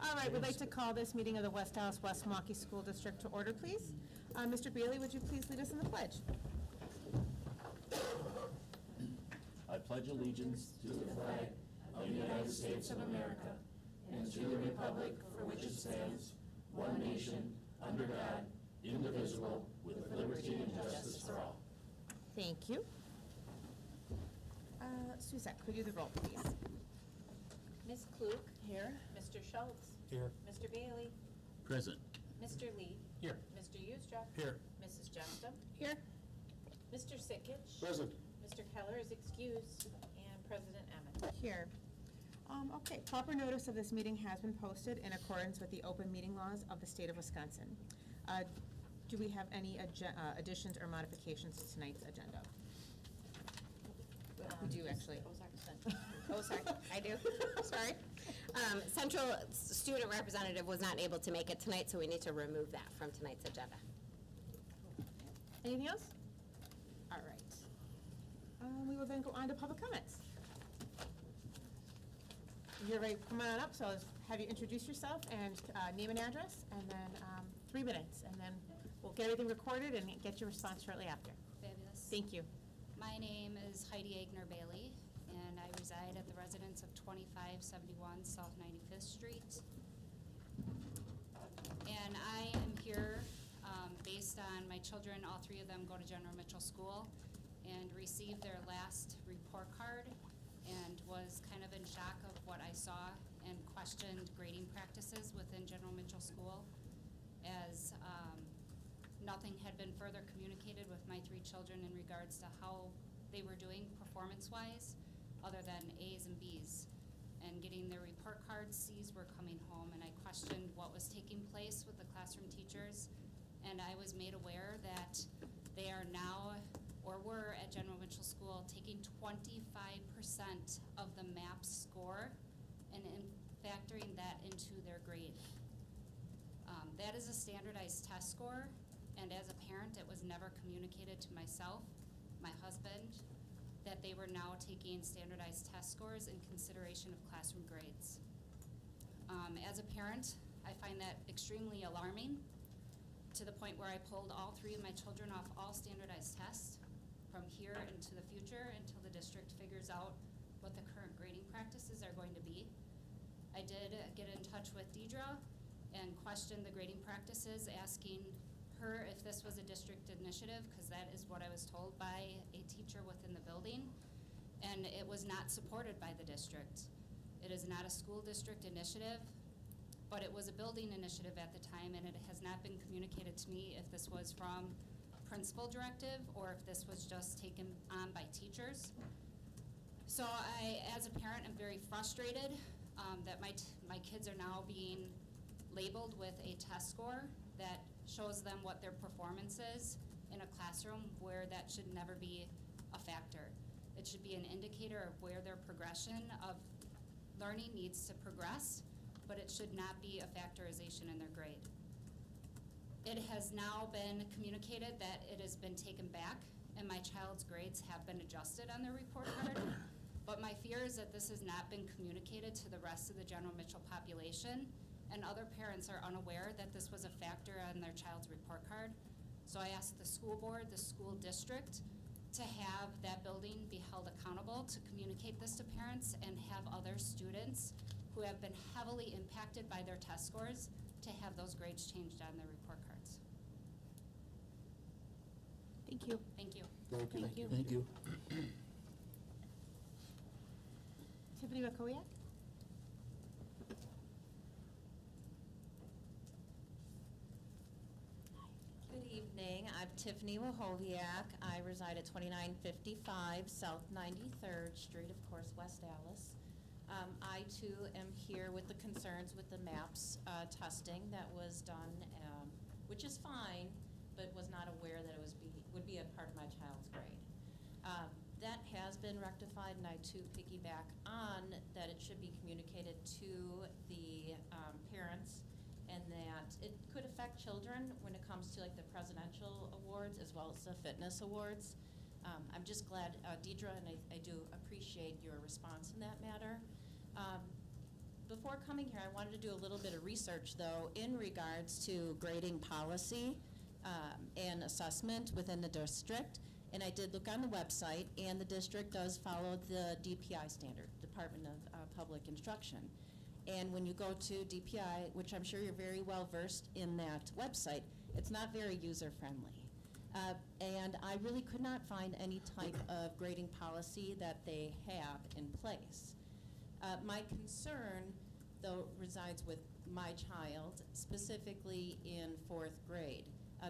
All right, we'd like to call this meeting of the West Allis-West Milwaukee School District to order, please. Mr. Bailey, would you please lead us in the pledge? I pledge allegiance to the flag of the United States of America and to the republic for which it stands, one nation, under God, indivisible, with liberty and justice for all. Thank you. Suzette, could you do the roll, please? Ms. Klug. Here. Mr. Schultz. Here. Mr. Bailey. Present. Mr. Lee. Here. Mr. Ustra. Here. Mrs. Justum. Here. Mr. Sikich. Present. Mr. Keller is excused. And President Emmett. Here. Okay, proper notice of this meeting has been posted in accordance with the open meeting laws of the state of Wisconsin. Do we have any additions or modifications to tonight's agenda? We do, actually. Oh, sorry, I do. Sorry. Central student representative was not able to make it tonight, so we need to remove that from tonight's agenda. Anything else? All right. We will then go on to public comments. You're ready, come on up, so I'll have you introduce yourself and name and address, and then 3 minutes, and then we'll get everything recorded and get your response shortly after. Fabulous. Thank you. My name is Heidi Agner Bailey, and I reside at the residence of 2571 South 95th Street. And I am here based on my children, all 3 of them go to General Mitchell School, and received their last report card, and was kind of in shock of what I saw and questioned grading practices within General Mitchell School, as nothing had been further communicated with my 3 children in regards to how they were doing performance-wise, other than A's and B's. And getting their report cards, C's were coming home, and I questioned what was taking place with the classroom teachers. And I was made aware that they are now, or were at General Mitchell School, taking 25% of the MAPS score and factoring that into their grade. That is a standardized test score, and as a parent, it was never communicated to myself, my husband, that they were now taking standardized test scores in consideration of classroom grades. As a parent, I find that extremely alarming, to the point where I pulled all 3 of my children off all standardized tests from here into the future until the district figures out what the current grading practices are going to be. I did get in touch with Deidre and questioned the grading practices, asking her if this was a district initiative, because that is what I was told by a teacher within the building, and it was not supported by the district. It is not a school district initiative, but it was a building initiative at the time, and it has not been communicated to me if this was from principal directive or if this was just taken on by teachers. So I, as a parent, am very frustrated that my kids are now being labeled with a test score that shows them what their performance is in a classroom, where that should never be a factor. It should be an indicator of where their progression of learning needs to progress, but it should not be a factorization in their grade. It has now been communicated that it has been taken back and my child's grades have been adjusted on their report card, but my fear is that this has not been communicated to the rest of the General Mitchell population, and other parents are unaware that this was a factor on their child's report card. So I asked the school board, the school district, to have that building be held accountable to communicate this to parents and have other students who have been heavily impacted by their test scores to have those grades changed on their report cards. Thank you. Thank you. Thank you. Thank you. Thank you. Tiffany Wakowiak? Good evening. I'm Tiffany Wahoviak. I reside at 2955 South 93rd Street, of course, West Allis. I too am here with the concerns with the MAPS testing that was done, which is fine, but was not aware that it would be a part of my child's grade. That has been rectified, and I too piggyback on that it should be communicated to the parents, and that it could affect children when it comes to like the presidential awards as well as the fitness awards. I'm just glad, Deidre, and I do appreciate your response in that matter. Before coming here, I wanted to do a little bit of research, though, in regards to grading policy and assessment within the district. And I did look on the website, and the district does follow the DPI standard, Department of Public Instruction. And when you go to DPI, which I'm sure you're very well versed in that website, it's not very user-friendly. And I really could not find any type of grading policy that they have in place. My concern, though, resides with my child, specifically in 4th grade.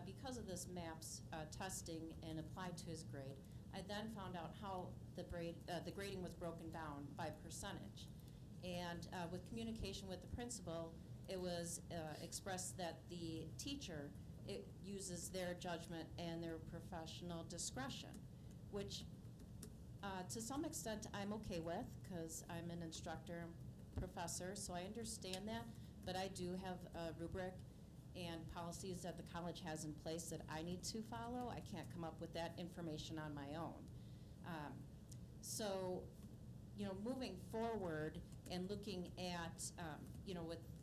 Because of this MAPS testing and applied to his grade, I then found out how the grading was broken down by percentage. And with communication with the principal, it was expressed that the teacher uses their judgment and their professional discretion, which to some extent I'm okay with, because I'm an instructor and professor, so I understand that, but I do have a rubric and policies that the college has in place that I need to follow. I can't come up with that information on my own. So, moving forward and looking at,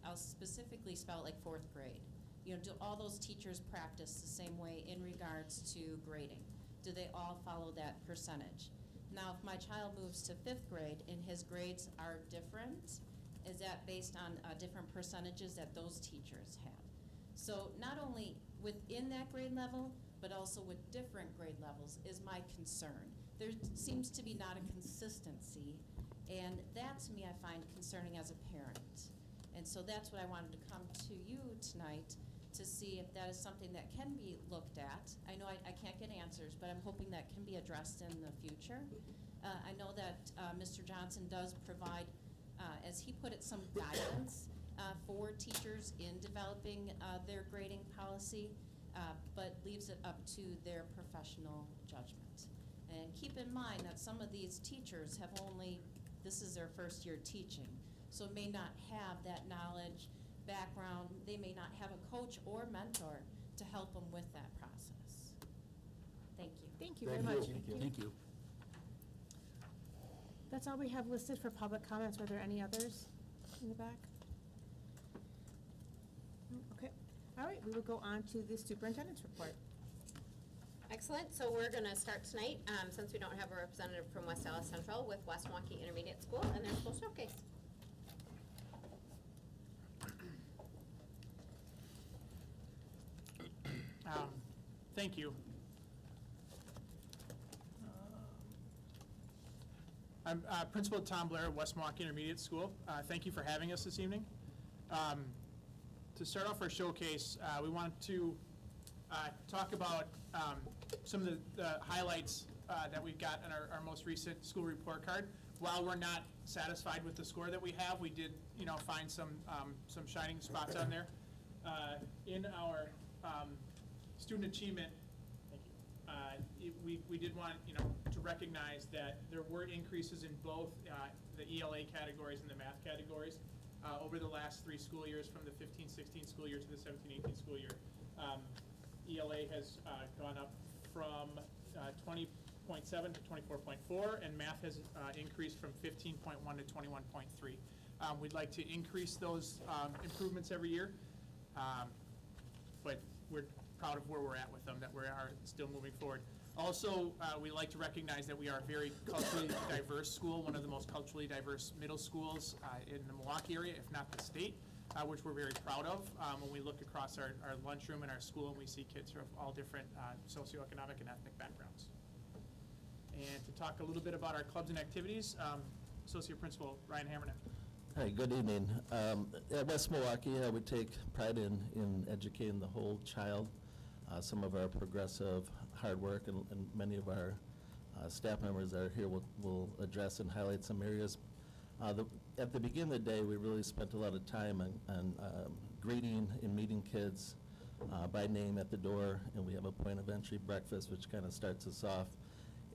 I'll specifically spell it like 4th grade. Do all those teachers practice the same way in regards to grading? Do they all follow that percentage? Now, if my child moves to 5th grade and his grades are different, is that based on different percentages that those teachers have? So not only within that grade level, but also with different grade levels is my concern. There seems to be not a consistency, and that to me I find concerning as a parent. And so that's what I wanted to come to you tonight to see if that is something that can be looked at. I know I can't get answers, but I'm hoping that can be addressed in the future. I know that Mr. Johnson does provide, as he put it, some guidance for teachers in developing their grading policy, but leaves it up to their professional judgment. And keep in mind that some of these teachers have this is their first year teaching, so may not have that knowledge, background. They may not have a coach or mentor to help them with that process. Thank you. Thank you very much. Thank you. That's all we have listed for public comments. Were there any others in the back? No? Okay. All right, we will go on to the superintendent's report. Excellent. So we're going to start tonight, since we don't have a representative from West Allis Central, with West Milwaukee Intermediate School and their school showcase. Thank you. I'm Principal Tom Blair of West Milwaukee Intermediate School. Thank you for having us this evening. To start off our showcase, we want to talk about some of the highlights that we've got in our most recent school report card. While we're not satisfied with the score that we have, we did find some shining spots on there. In our student achievement, we did want to recognize that there were increases in both the ELA categories and the math categories over the last 3 school years, from the 15-16 school year to the 17-18 school year. ELA has gone up from 20.7 to 24.4, and math has increased from 15.1 to 21.3. We'd like to increase those improvements every year, but we're proud of where we're at with them, that we are still moving forward. Also, we like to recognize that we are a very culturally diverse school, one of the most culturally diverse middle schools in the Milwaukee area, if not the state, which we're very proud of. When we look across our lunchroom and our school, and we see kids from all different socioeconomic and ethnic backgrounds. And to talk a little bit about our clubs and activities, Associate Principal Ryan Hammerman. Hi, good evening. At West Milwaukee, we take pride in educating the whole child. Some of our progressive hard work and many of our staff members that are here will address and highlight some areas. At the beginning of the day, we really spent a lot of time on greeting and meeting kids by name at the door, and we have a point of entry breakfast, which kind of starts us off.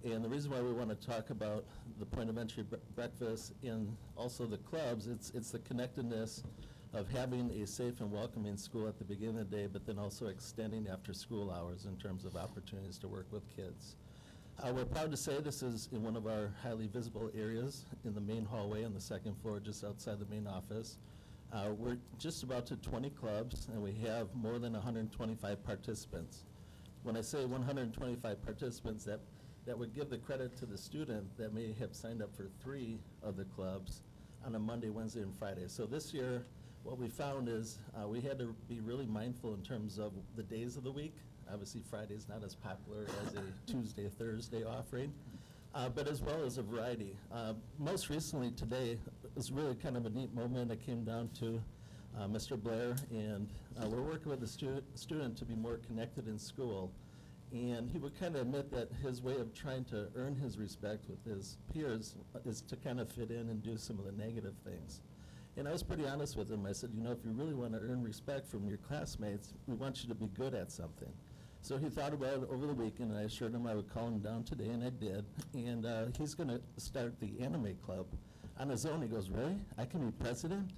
And the reason why we want to talk about the point of entry breakfast and also the clubs, it's the connectedness of having a safe and welcoming school at the beginning of the day, but then also extending after school hours in terms of opportunities to work with kids. We're proud to say this is in one of our highly visible areas in the main hallway on the second floor, just outside the main office. We're just about to 20 clubs, and we have more than 125 participants. When I say 125 participants, that would give the credit to the student that may have signed up for 3 of the clubs on a Monday, Wednesday, and Friday. So this year, what we found is we had to be really mindful in terms of the days of the week. Obviously, Friday's not as popular as a Tuesday, Thursday offering, but as well as a variety. Most recently today was really kind of a neat moment. I came down to Mr. Blair, and we're working with the student to be more connected in school. And he would kind of admit that his way of trying to earn his respect with his peers is to kind of fit in and do some of the negative things. And I was pretty honest with him. I said, you know, if you really want to earn respect from your classmates, we want you to be good at something. So he thought about it over the weekend, and I assured him I would call him down today, and I did. And he's going to start the anime club on his own. He goes, really? I can be president?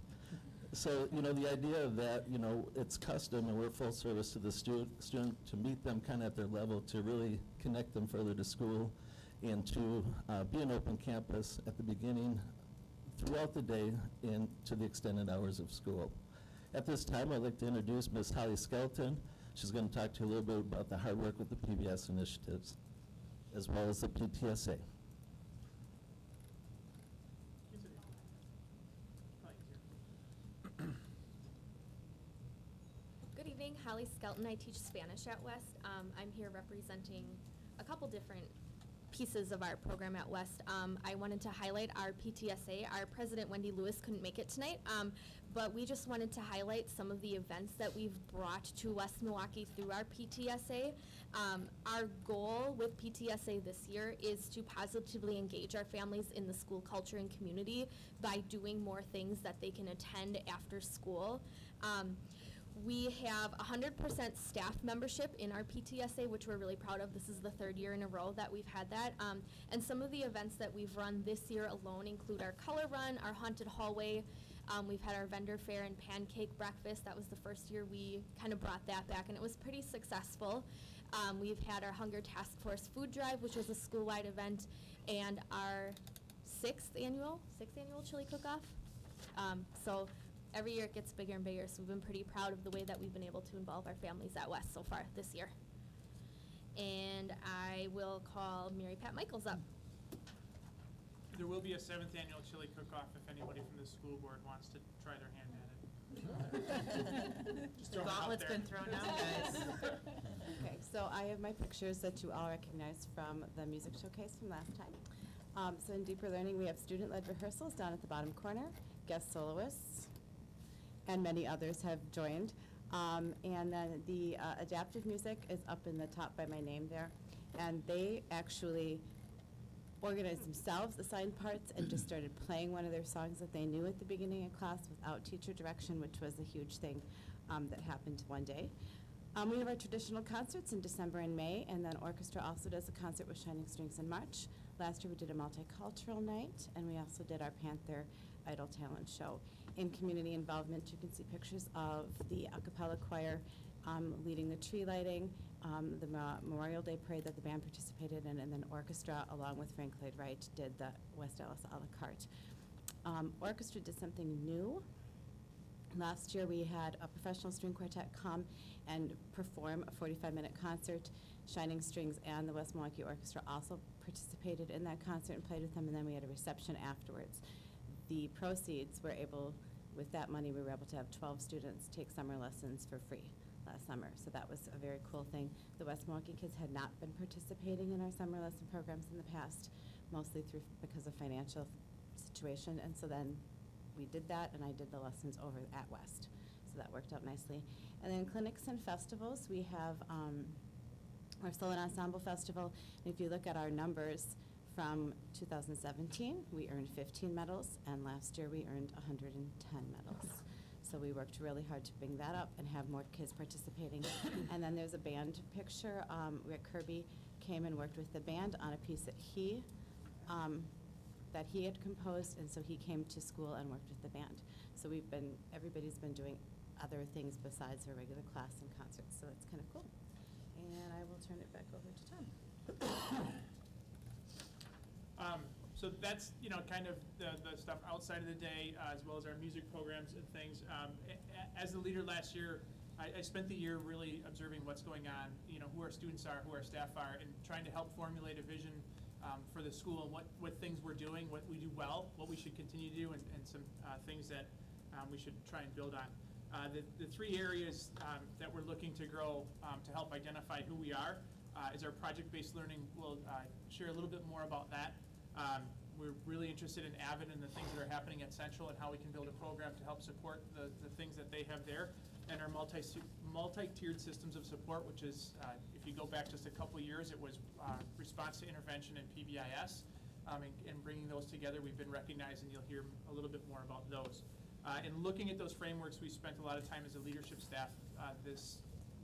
So, you know, the idea that, you know, it's custom and we're full service to the student to meet them kind of at their level, to really connect them further to school, and to be an open campus at the beginning, throughout the day, and to the extended hours of school. At this time, I'd like to introduce Ms. Holly Skelton. She's going to talk to you a little bit about the hard work with the PBS initiatives, as well as the PTSA. Good evening, Holly Skelton. I teach Spanish at West. I'm here representing a couple different pieces of our program at West. I wanted to highlight our PTSA. Our president, Wendy Lewis, couldn't make it tonight, but we just wanted to highlight some of the events that we've brought to West Milwaukee through our PTSA. Our goal with PTSA this year is to positively engage our families in the school culture and community by doing more things that they can attend after school. We have 100% staff membership in our PTSA, which we're really proud of. This is the 3rd year in a row that we've had that. And some of the events that we've run this year alone include our color run, our haunted hallway. We've had our vendor fair and pancake breakfast. That was the first year we kind of brought that back, and it was pretty successful. We've had our Hunger Task Force food drive, which was a school-wide event, and our sixth annual chili cook-off. So every year it gets bigger and bigger, so we've been pretty proud of the way that we've been able to involve our families at West so far this year. And I will call Mary Pat Michaels up. There will be a 7th annual chili cook-off if anybody from the school board wants to try their hand at it. Just throwing it out Gauntlet's there. been thrown out, guys. Okay, so I have my pictures that you all recognize from the music showcase from last time. So in Deeper Learning, we have student-led rehearsals down at the bottom corner, guest soloists, and many others have joined. And then the adaptive music is up in the top by my name there. And they actually organized themselves, assigned parts, and just started playing one of their songs that they knew at the beginning of class without teacher direction, which was a huge thing that happened one day. We have our traditional concerts in December and May, and then orchestra also does a concert with Shining Strings in March. Last year we did a multicultural night, and we also did our Panther Idol Talent Show. In community involvement, you can see pictures of the a cappella choir leading the tree lighting, the Memorial Day parade that the band participated in, and then orchestra, along with Frank Lloyd Wright, did the West Allis a la carte. Orchestra did something new. Last year we had a professional string quartet come and perform a 45-minute concert. Shining Strings and the West Milwaukee Orchestra also participated in that concert and played with them, and then we had a reception afterwards. The proceeds were able, with that money, we were able to have 12 students take summer lessons for free last summer. So that was a very cool thing. The West Milwaukee kids had not been participating in our summer lesson programs in the past, mostly because of financial situation. And so then we did that, and I did the lessons over at West. So that worked out nicely. And then clinics and festivals, we have our Solo Ensemble Festival. And if you look at our numbers, from 2017, we earned 15 medals, and last year we earned 110 medals. So we worked really hard to bring that up and have more kids participating. And then there's a band picture. Rick Kirby came and worked with the band on a piece that he had composed, and so he came to school and worked with the band. So everybody's been doing other things besides our regular class and concerts, so it's kind of cool. And I will turn it back over to Tom. So that's, kind of the stuff outside of the day, as well as our music programs and things. As the leader last year, I spent the year really observing what's going on, who our students are, who our staff are, and trying to help formulate a vision for the school, and what things we're doing, what we do well, what we should continue to do, and some things that we should try and build on. The three areas that we're looking to grow to help identify who we are is our project-based learning. We'll share a little bit more about that. We're really interested in Avid and the things that are happening at Central and how we can build a program to help support the things that they have there. And our multi-tiered systems of support, which is, if you go back just a couple of years, it was response to intervention and PBIS. And bringing those together, we've been recognized, and you'll hear a little bit more about those. And looking at those frameworks, we spent a lot of time as a leadership staff this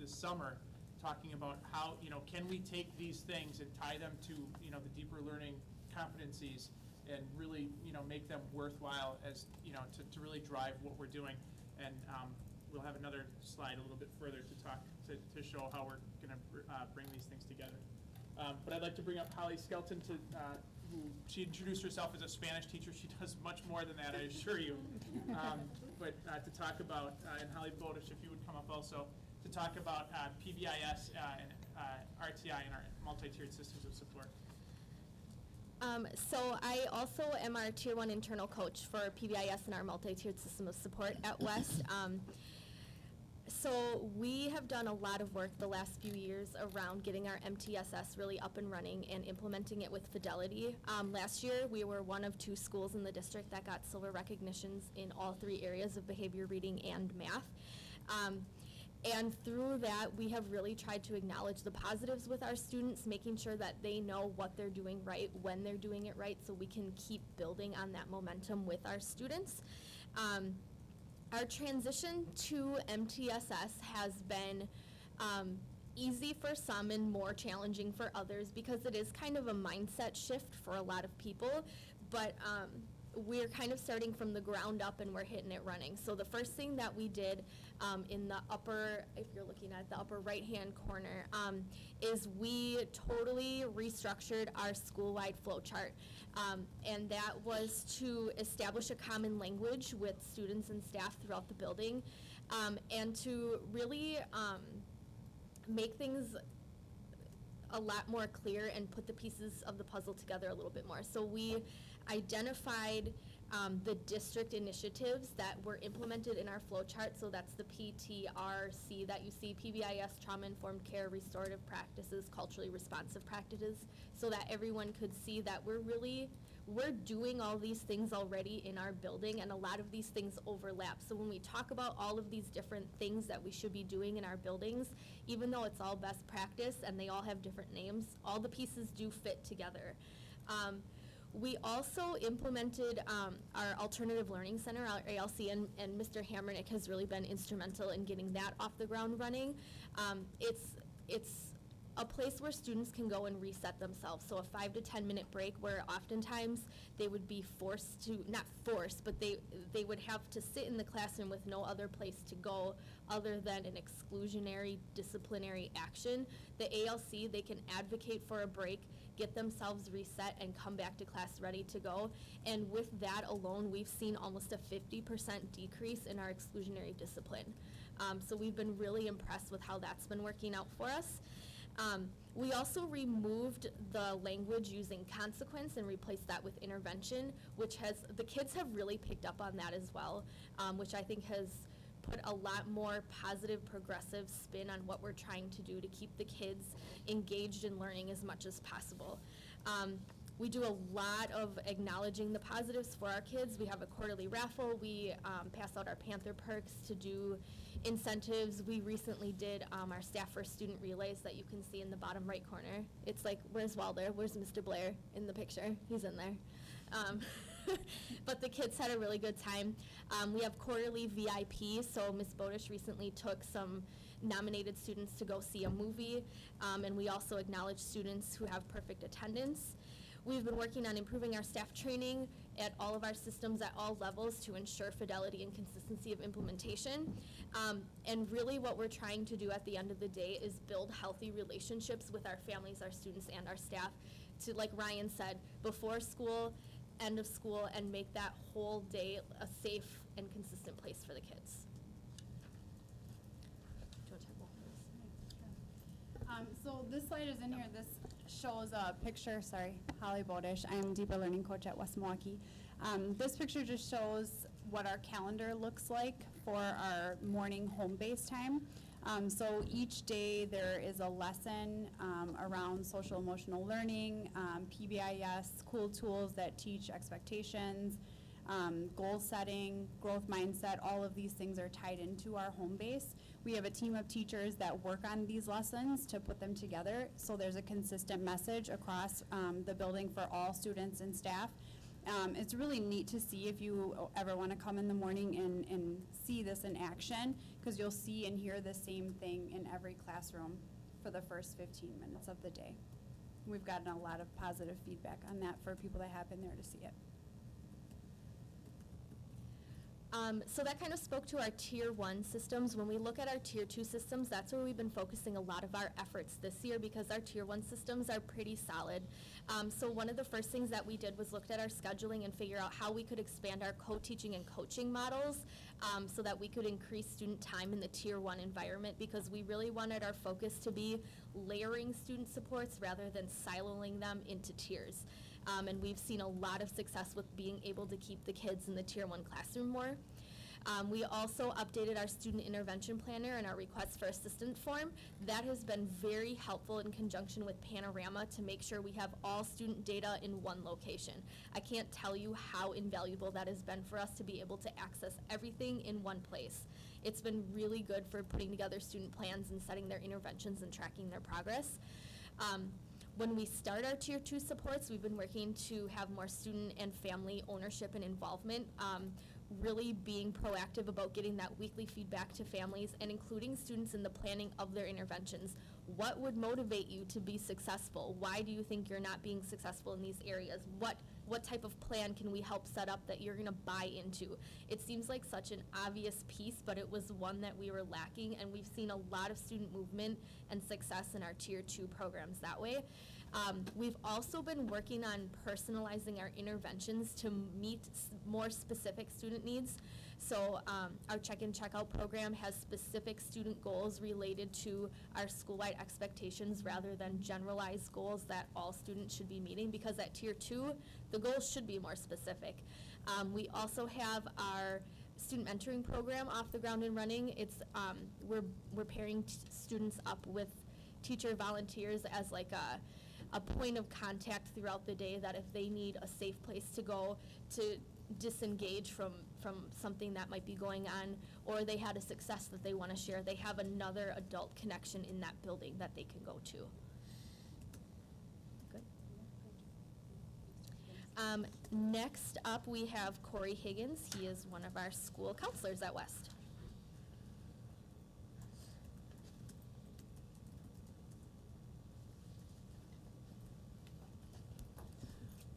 summer talking about how, can we take these things and tie them to, the deeper learning competencies and really, make them worthwhile as, to really drive what we're doing. And we'll have another slide a little bit further to talk, to show how we're going to bring these things together. But I'd like to bring up Holly Skelton she introduced herself as a Spanish teacher. She does much more than that, I assure you. But to talk about, and Holly Bodish, if you would come up also, to talk about PBIS and RTI and our multi-tiered systems of support. So I also am our Tier 1 internal coach for PBIS and our multi-tiered system of support at West. So we have done a lot of work the last few years around getting our MTSS really up and running and implementing it with fidelity. Last year, we were one of 2 schools in the district that got silver recognitions in all 3 areas of behavior, reading, and math. And through that, we have really tried to acknowledge the positives with our students, making sure that they know what they're doing right, when they're doing it right, so we can keep building on that momentum with our students. Our transition to MTSS has been easy for some and more challenging for others because it is kind of a mindset shift for a lot of people, but we're kind of starting from the ground up and we're hitting it running. So the first thing that we did in the upper, if you're looking at the upper right-hand corner, is we totally restructured our school-wide flow chart. And that was to establish a common language with students and staff throughout the building, and to really make things a lot more clear and put the pieces of the puzzle together a little bit more. So we identified the district initiatives that were implemented in our flow chart. So that's the PTRC that you see, PBIS, trauma-informed care, restorative practices, culturally responsive practices, so that everyone could see that we're doing all these things already in our building, and a lot of these things overlap. So when we talk about all of these different things that we should be doing in our buildings, even though it's all best practice and they all have different names, all the pieces do fit together. We also implemented our Alternative Learning Center, our ALC, and Mr. Hammernick has really been instrumental in getting that off the ground running. It's a place where students can go and reset themselves. So a 5 to 10 minute break where oftentimes they would be forced to, not forced, but they would have to sit in the classroom with no other place to go other than an exclusionary disciplinary action. The ALC, they can advocate for a break, get themselves reset, and come back to class ready to go. And with that alone, we've seen almost a 50% decrease in our exclusionary discipline. So we've been really impressed with how that's been working out for us. We also removed the language using consequence and replaced that with intervention, which the kids have really picked up on that as well, which I think has put a lot more positive, progressive spin on what we're trying to do to keep the kids engaged in learning as much as possible. We do a lot of acknowledging the positives for our kids. We have a quarterly raffle. We pass out our Panther perks to do incentives. We recently did our Staff First Student Relays that you can see in the bottom right corner. It's like, where's Walder? Where's Mr. Blair in the picture? He's in there. But the kids had a really good time. We have quarterly VIP, so Ms. Bodish recently took some nominated students to go see a movie, and we also acknowledge students who have perfect attendance. We've been working on improving our staff training at all of our systems at all levels to ensure fidelity and consistency of implementation. And really what we're trying to do at the end of the day is build healthy relationships with our families, our students, and our staff to, like Ryan said, before school, end of school, and make that whole day a safe and consistent place for the kids. Do you want to talk about this? So this slide is in here. This shows a picture, Holly Bodish. I'm Deeper Learning Coach at West Milwaukee. This picture just shows what our calendar looks like for our morning home-based time. So each day there is a lesson around social emotional learning, PBIS, cool tools that teach expectations, goal setting, growth mindset. All of these things are tied into our home base. We have a team of teachers that work on these lessons to put them together, so there's a consistent message across the building for all students and staff. It's really neat to see if you ever want to come in the morning and see this in action, because you'll see and hear the same thing in every classroom for the first 15 minutes of the day. We've gotten a lot of positive feedback on that for people that have been there to see it. So that kind of spoke to our Tier 1 systems. When we look at our Tier 2 systems, that's where we've been focusing a lot of our efforts this year, because our Tier 1 systems are pretty solid. So one of the first things that we did was looked at our scheduling and figure out how we could expand our co-teaching and coaching models so that we could increase student time in the Tier 1 environment, because we really wanted our focus to be layering student supports rather than siloing them into tiers. And we've seen a lot of success with being able to keep the kids in the Tier 1 classroom more. We also updated our student intervention planner and our request for assistance form. That has been very helpful in conjunction with Panorama to make sure we have all student data in one location. I can't tell you how invaluable that has been for us to be able to access everything in one place. It's been really good for putting together student plans and setting their interventions and tracking their progress. When we start our Tier 2 supports, we've been working to have more student and family ownership and involvement, really being proactive about getting that weekly feedback to families and including students in the planning of their interventions. What would motivate you to be successful? Why do you think you're not being successful in these areas? What type of plan can we help set up that you're going to buy into? It seems like such an obvious piece, but it was one that we were lacking, and we've seen a lot of student movement and success in our Tier 2 programs that way. We've also been working on personalizing our interventions to meet more specific student needs. So our check-in, check-out program has specific student goals related to our school-wide expectations rather than generalized goals that all students should be meeting, because at Tier 2, the goals should be more specific. We also have our student mentoring program off the ground and running. It's we're pairing students up with teacher volunteers as like a point of contact throughout the day, that if they need a safe place to go to disengage from something that might be going on, or they had a success that they want to share, they have another adult connection in that building that they can go to. Good. Next up, we have Corey Higgins. He is one of our school counselors at West.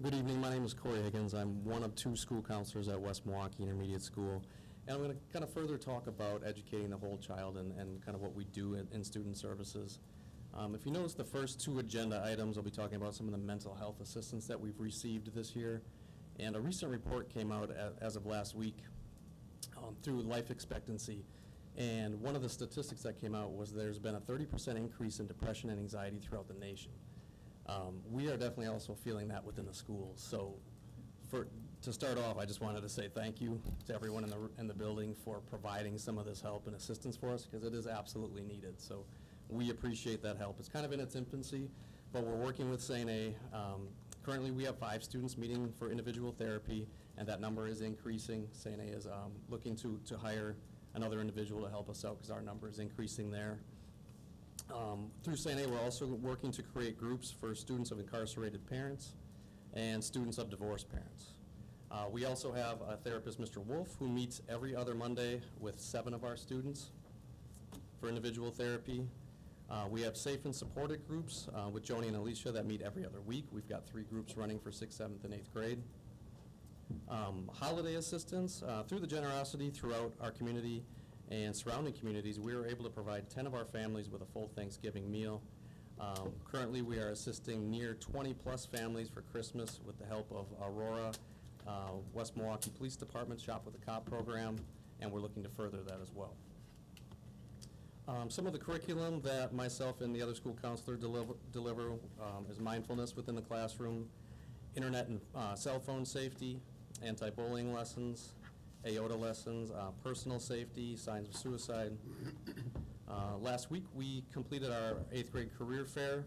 Good evening, my name is Corey Higgins. I'm one of 2 school counselors at West Milwaukee Intermediate School. And I'm going to kind of further talk about educating the whole child and kind of what we do in student services. If you notice the first 2 agenda items, I'll be talking about some of the mental health assistance that we've received this year. And a recent report came out as of last week through life expectancy. And one of the statistics that came out was there's been a 30% increase in depression and anxiety throughout the nation. We are definitely also feeling that within the schools. So to start off, I just wanted to say thank you to everyone in the building for providing some of this help and assistance for us, because it is absolutely needed. So we appreciate that help. It's kind of in its infancy, but we're working with St. A. Currently, we have 5 students meeting for individual therapy, and that number is increasing. St. A is looking to hire another individual to help us out, because our number is increasing there. Through St. A, we're also working to create groups for students of incarcerated parents and students of divorced parents. We also have a therapist, Mr. Wolf, who meets every other Monday with 7 of our students for individual therapy. We have safe and supported groups with Joni and Alicia that meet every other week. We've got 3 groups running for 6th, 7th, and 8th grade. Holiday assistance, through the generosity throughout our community and surrounding communities, we were able to provide 10 of our families with a full Thanksgiving meal. Currently, we are assisting near 20-plus families for Christmas with the help of Aurora, West Milwaukee Police Department Shop with a Cop program, and we're looking to further that as well. Some of the curriculum that myself and the other school counselor deliver is mindfulness within the classroom, internet and cell phone safety, anti-bullying lessons, AOTA lessons, personal safety, signs of suicide. Last week, we completed our 8th grade career fair,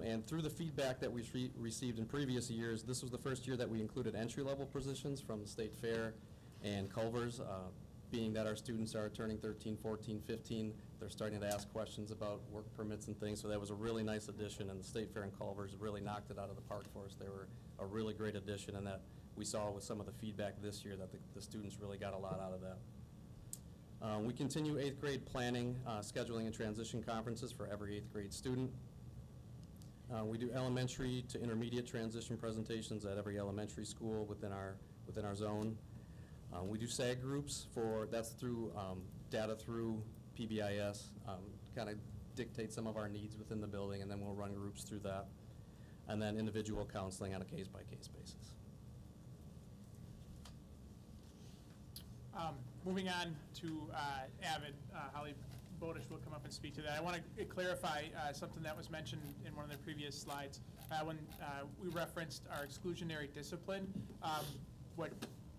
and through the feedback that we received in previous years, this was the first year that we included entry-level positions from the state fair and Culver's. Being that our students are turning 13, 14, 15, they're starting to ask questions about work permits and things, so that was a really nice addition, and the State Fair and Culver's really knocked it out of the park for us. They were a really great addition, and that we saw with some of the feedback this year that the students really got a lot out of that. We continue 8th grade planning, scheduling and transition conferences for every 8th grade student. We do elementary to intermediate transition presentations at every elementary school within our zone. We do SAG groups that's through data through PBIS, kind of dictate some of our needs within the building, and then we'll run groups through that. And then individual counseling on a case-by-case basis. Moving on to AVID, Holly Bodish will come up and speak to that. I want to clarify something that was mentioned in one of the previous slides. When we referenced our exclusionary discipline, what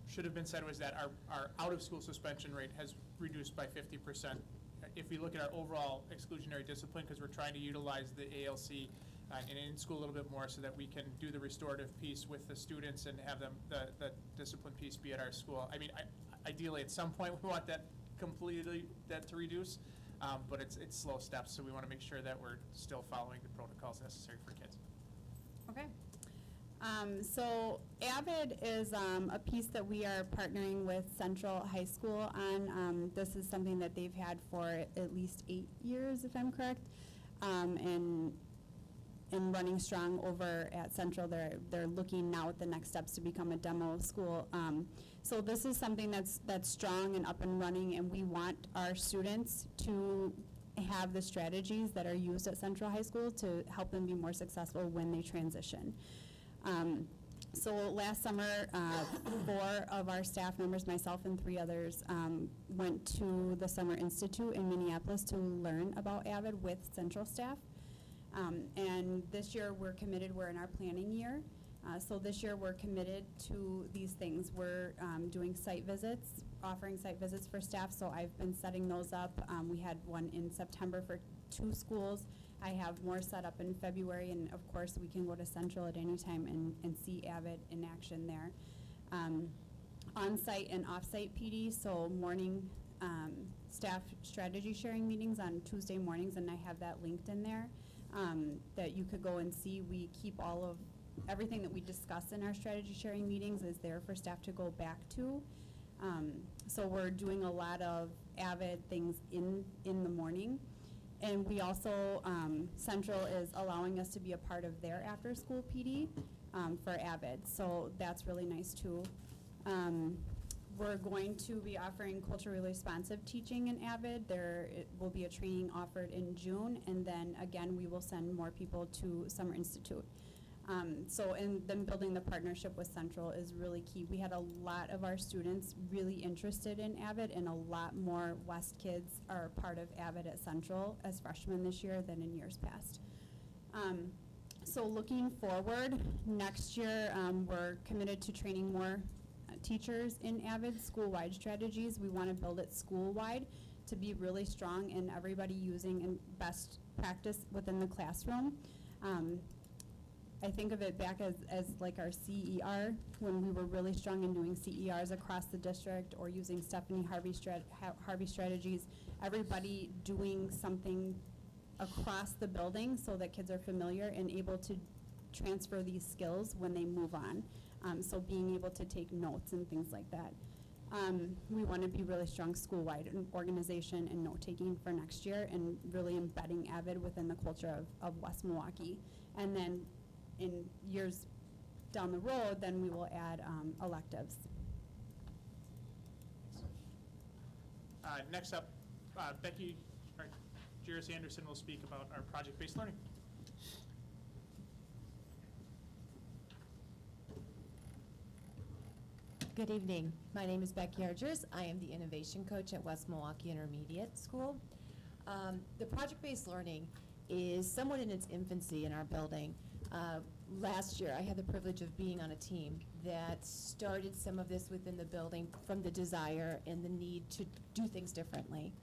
should have been said was that our out-of-school suspension rate has reduced by 50%. If we look at our overall exclusionary discipline, because we're trying to utilize the ALC and in school a little bit more so that we can do the restorative piece with the students and have them, the discipline piece be at our school. I mean, ideally at some point we want that to reduce, but it's slow steps, so we want to make sure that we're still following the protocols necessary for kids. Okay. So AVID is a piece that we are partnering with Central High School on. This is something that they've had for at least 8 years, if I'm correct, and running strong over at Central. They're looking now at the next steps to become a demo school. So this is something that's strong and up and running, and we want our students to have the strategies that are used at Central High School to help them be more successful when they transition. So last summer, 4 of our staff members, myself and 3 others, went to the Summer Institute in Minneapolis to learn about AVID with Central staff. And this year we're in our planning year. So this year we're committed to these things. We're doing site visits, offering site visits for staff, so I've been setting those up. We had one in September for 2 schools. I have more set up in February, and of course we can go to Central at any time and see AVID in action there. On-site and off-site PD, so morning staff strategy sharing meetings on Tuesday mornings, and I have that linked in there that you could go and see. We keep all of everything that we discuss in our strategy sharing meetings is there for staff to go back to. So we're doing a lot of AVID things in the morning. And we also, Central is allowing us to be a part of their after-school PD for AVID. So that's really nice too. We're going to be offering culturally responsive teaching in AVID. There will be a training offered in June, and then again, we will send more people to Summer Institute. And then building the partnership with Central is really key. We had a lot of our students really interested in AVID, and a lot more West kids are part of AVID at Central as freshmen this year than in years past. So looking forward, next year we're committed to training more teachers in AVID school-wide strategies. We want to build it school-wide to be really strong in everybody using and best practice within the classroom. I think of it back as like our CER, when we were really strong in doing CERs across the district, or using Stephanie Harvey strategies, everybody doing something across the building so that kids are familiar and able to transfer these skills when they move on. So being able to take notes and things like that. We want to be really strong school-wide in organization and note-taking for next year, and really embedding AVID within the culture of West Milwaukee. And then in years down the road, then we will add electives. Next up, Becky, Jairus Anderson will speak about our project-based learning. Good evening. My name is Becky Argers. I am the innovation coach at West Milwaukee Intermediate School. The project-based learning is somewhat in its infancy in our building. Last year, I had the privilege of being on a team that started some of this within the building from the desire and the need to do things differently.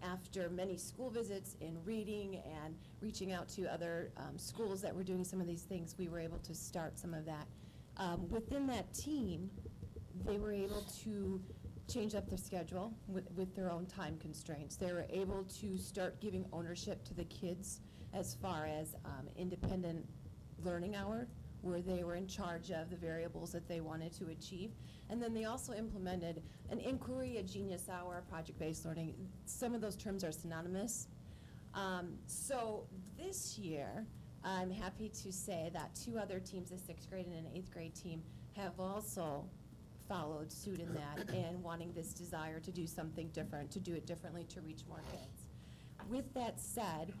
After many school visits and reading and reaching out to other schools that were doing some of these things, we were able to start some of that. Within that team, they were able to change up their schedule with their own time constraints. They were able to start giving ownership to the kids as far as independent learning hour, where they were in charge of the variables that they wanted to achieve. And then they also implemented an inquiry, a genius hour, project-based learning. Some of those terms are synonymous. So this year, I'm happy to say that 2 other teams, a 6th grade and an 8th grade team, have also followed suit in that and wanting this desire to do something different, to do it differently, to reach more kids. With that said,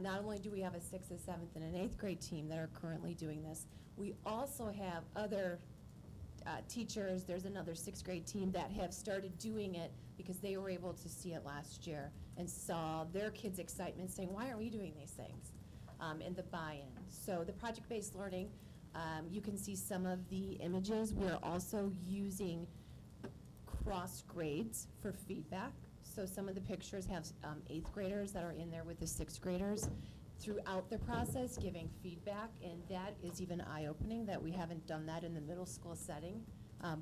not only do we have a 6th, a 7th, and an 8th grade team that are currently doing this, we also have other teachers. There's another 6th grade team that have started doing it because they were able to see it last year and saw their kids' excitement saying, why aren't we doing these things? And the buy-in. So the project-based learning, you can see some of the images. We are also using cross grades for feedback. So some of the pictures have 8th graders that are in there with the 6th graders throughout the process giving feedback, and that is even eye-opening that we haven't done that in the middle school setting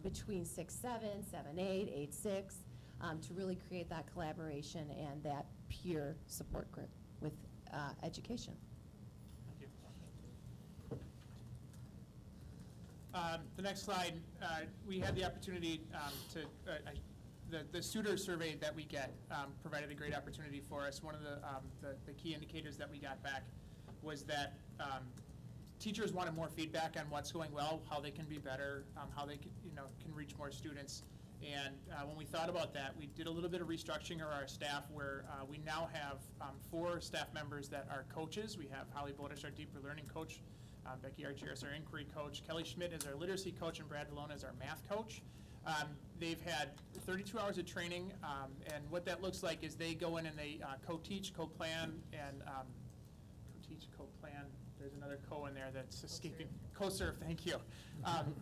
between 6-7, 7-8, 8-6 to really create that collaboration and that peer support group with education. Thank you. The next slide, we had the opportunity the Suitor survey that we get provided a great opportunity for us. One of the key indicators that we got back was that teachers wanted more feedback on what's going well, how they can be better, how they can reach more students. And when we thought about that, we did a little bit of restructuring of our staff where we now have 4 staff members that are coaches. We have Holly Bodish, our deeper learning coach, Becky Argyris, our inquiry coach, Kelly Schmidt is our literacy coach, and Brad Valona is our math coach. They've had 32 hours of training, and what that looks like is they go in and they co-teach, co-plan, and co-teach, co-plan. There's another co in there that's escaping. Co-serve, thank you.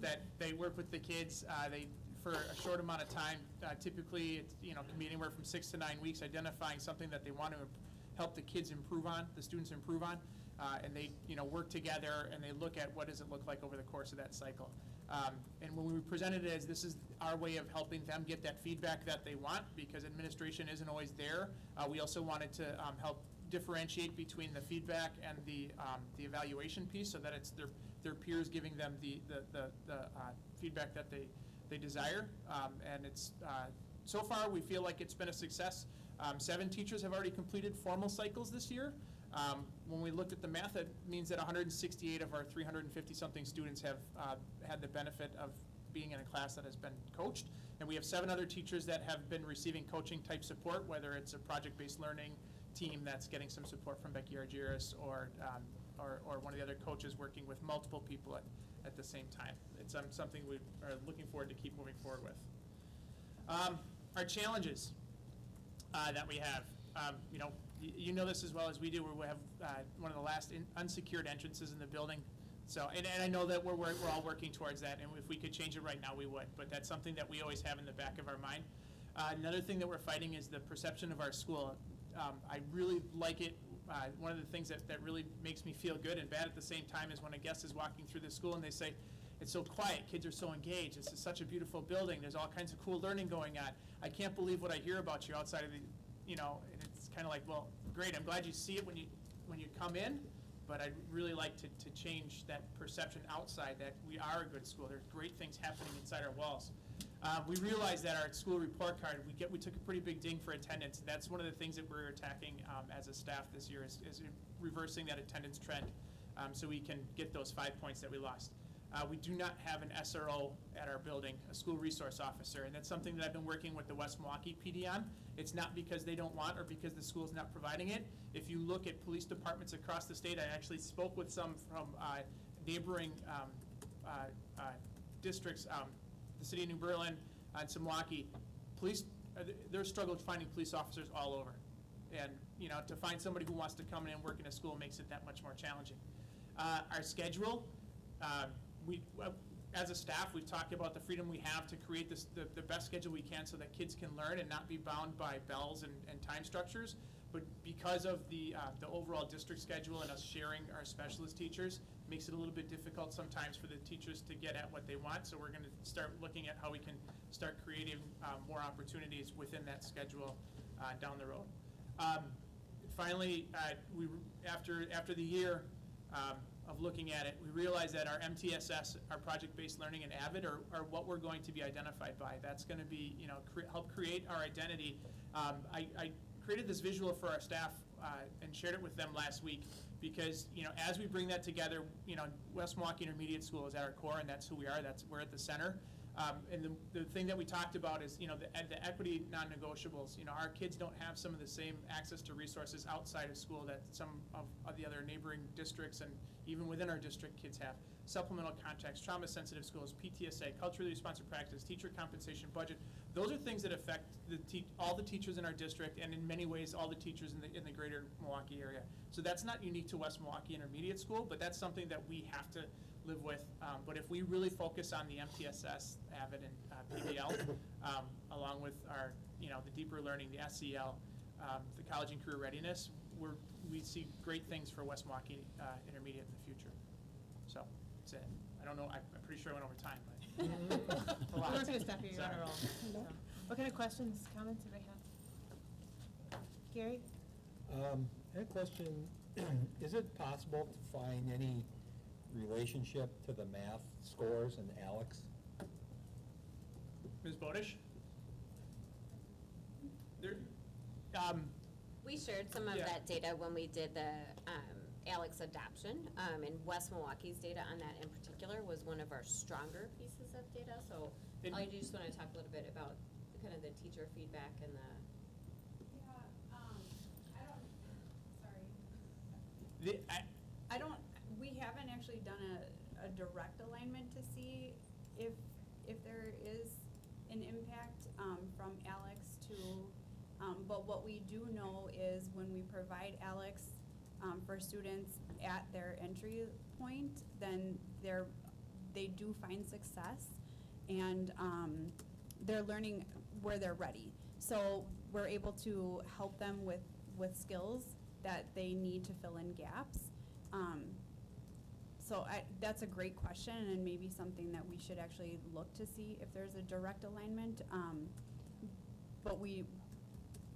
That they work with the kids. They for a short amount of time. Typically, it's can be anywhere from 6 to 9 weeks, identifying something that they want to help the kids improve on, the students improve on, and they work together and they look at what does it look like over the course of that cycle. And when we presented it as this is our way of helping them get that feedback that they want, because administration isn't always there, we also wanted to help differentiate between the feedback and the evaluation piece, so that it's their peers giving them the feedback that they desire. And it's so far we feel like it's been a success. 7 teachers have already completed formal cycles this year. When we looked at the math, it means that 168 of our 350-something students have had the benefit of being in a class that has been coached. And we have 7 other teachers that have been receiving coaching-type support, whether it's a project-based learning team that's getting some support from Becky Argyris or one of the other coaches working with multiple people at the same time. It's something we are looking forward to keep moving forward with. Our challenges that we have, you know this as well as we do, where we have one of the last unsecured entrances in the building. So, and I know that we're all working towards that, and if we could change it right now, we would. But that's something that we always have in the back of our mind. Another thing that we're fighting is the perception of our school. I really like it. One of the things that really makes me feel good and bad at the same time is when a guest is walking through the school and they say, it's so quiet, kids are so engaged, this is such a beautiful building, there's all kinds of cool learning going on. I can't believe what I hear about you outside of the, and it's kind of like, well, great, I'm glad you see it when you come in, but I'd really like to change that perception outside that we are a good school. There's great things happening inside our walls. We realized that our school report card, we took a pretty big ding for attendance. That's one of the things that we're attacking as a staff this year is reversing that attendance trend so we can get those 5 points that we lost. We do not have an SRO at our building, a school resource officer, and that's something that I've been working with the West Milwaukee PD on. It's not because they don't want or because the school's not providing it. If you look at police departments across the state, I actually spoke with some from neighboring districts, the city of New Berlin and Milwaukee. Police, they're struggling finding police officers all over. And, you know, to find somebody who wants to come in and work in a school makes it that much more challenging. Our schedule, as a staff, we've talked about the freedom we have to create the best schedule we can so that kids can learn and not be bound by bells and time structures. But because of the overall district schedule and us sharing our specialist teachers, makes it a little bit difficult sometimes for the teachers to get at what they want. So we're going to start looking at how we can start creating more opportunities within that schedule down the road. Finally, after the year of looking at it, we realized that our MTSS, our project-based learning, and AVID are what we're going to be identified by. That's going to be, you know, help create our identity. I created this visual for our staff and shared it with them last week because, you know, as we bring that together, you know, West Milwaukee Intermediate School is at our core, and that's who we are. We're at the center. And the thing that we talked about is, you know, the equity non-negotiables. You know, our kids don't have some of the same access to resources outside of school that some of the other neighboring districts and even within our district kids have. Supplemental contacts, trauma-sensitive schools, PTSA, culturally responsive practice, teacher compensation, budget. Those are things that affect all the teachers in our district and in many ways all the teachers in the greater Milwaukee area. So that's not unique to West Milwaukee Intermediate School, but that's something that we have to live with. But if we really focus on the MTSS, AVID, and PBL, along with our, you know, the deeper learning, the SEL, the college and career readiness, we see great things for West Milwaukee Intermediate in the future. So that's it. I don't know. I'm pretty sure I went over time, but a lot. We're going to stop you. You're on Sorry. a roll. So, what kind of questions, comments do they have? Gary? I had a question. Is it possible to find any relationship to the math scores in Alex? Ms. Bodish? There, We shared some of Yeah. that data when we did the Alex adoption, and West Milwaukee's data on that in particular was one of our stronger pieces of data. So I just want to talk a little bit about kind of the teacher feedback and the. We haven't actually done a direct alignment to see if there is an impact from Alex to, but what we do know is when we provide Alex for students at their entry point, then they do find success and they're learning where they're ready. So we're able to help them with skills that they need to fill in gaps. So that's a great question and maybe something that we should actually look to see if there's a direct alignment. But